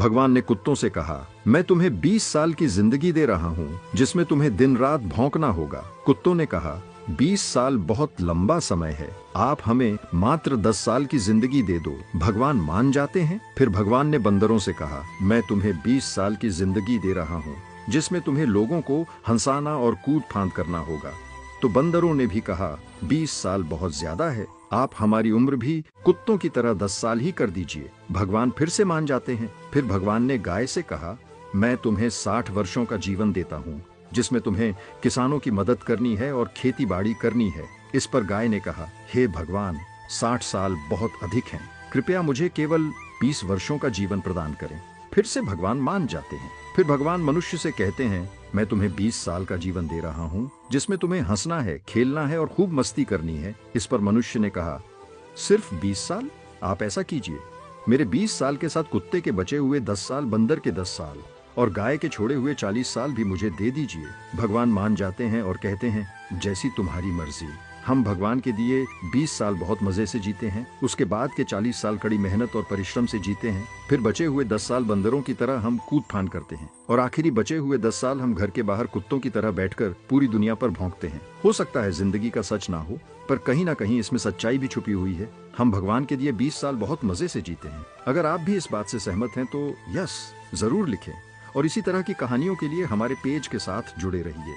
भगवान ने कुत्तों से कहा, मैं तुम्हें 20 साल की जिंदगी दे रहा हूँ जिसमें तुम्हें दिन रात भौंकना होगा। कुत्तों ने कहा, 20 साल बहुत लंबा समय है, आप हमें मात्र 10 साल की जिंदगी दे दो। भगवान मान जाते हैं। फिर भगवान ने बंदरों से कहा, मैं तुम्हें 20 साल की जिंदगी दे रहा हूँ जिसमें तुम्हें लोगों को हंसाना और कूद फांद करना होगा। तो बंदरों ने भी कहा, 20 साल बहुत ज्यादा है, आप हमारी उम्र भी कुत्तों की तरह 10 साल ही कर दीजिए। भगवान फिर से मान जाते हैं। फिर भगवान ने गाय से कहा, मैं तुम्हें 60 वर्षों का जीवन देता हूँ जिसमें तुम्हें किसानों की मदद करनी है और खेती बाड़ी करनी है। इस पर गाय ने कहा, हे भगवान, 60 साल बहुत अधिक हैं, कृपया मुझे केवल 20 वर्षों का जीवन प्रदान करें। फिर से भगवान मान जाते हैं। फिर भगवान मनुष्य से कहते हैं, मैं तुम्हें 20 साल का जीवन दे रहा हूँ जिसमें तुम्हें हंसना है, खेलना है और खूब मस्ती करनी है। इस पर मनुष्य ने कहा, सिर्फ 20 साल? आप ऐसा कीजिए, मेरे 20 साल के साथ कुत्ते के बचे हुए 10 साल, बंदर के 10 साल और गाय के छोड़े हुए 40 साल भी मुझे दे दीजिए। भगवान मान जाते हैं और कहते हैं, जैसी तुम्हारी मर्जी। हम भगवान के दिए 20 साल बहुत मजे से जीते हैं, उसके बाद के 40 साल कड़ी मेहनत और परिश्रम से जीते हैं, फिर बचे हुए 10 साल बंदरों की तरह हम कूद फान करते हैं और आखिरी बचे हुए 10 साल हम घर के बाहर कुत्तों की तरह बैठकर पूरी दुनिया पर भौंकते हैं। हो सकता है जिंदगी का सच ना हो, पर कहीं ना कहीं इसमें सच्चाई भी छुपी हुई है। हम भगवान के दिए 20 साल बहुत मजे से जीते हैं। अगर आप भी इस बात से सहमत हैं तो यस जरूर लिखें और इसी तरह की कहानियों के लिए हमारे पेज के साथ जुड़े रहिए।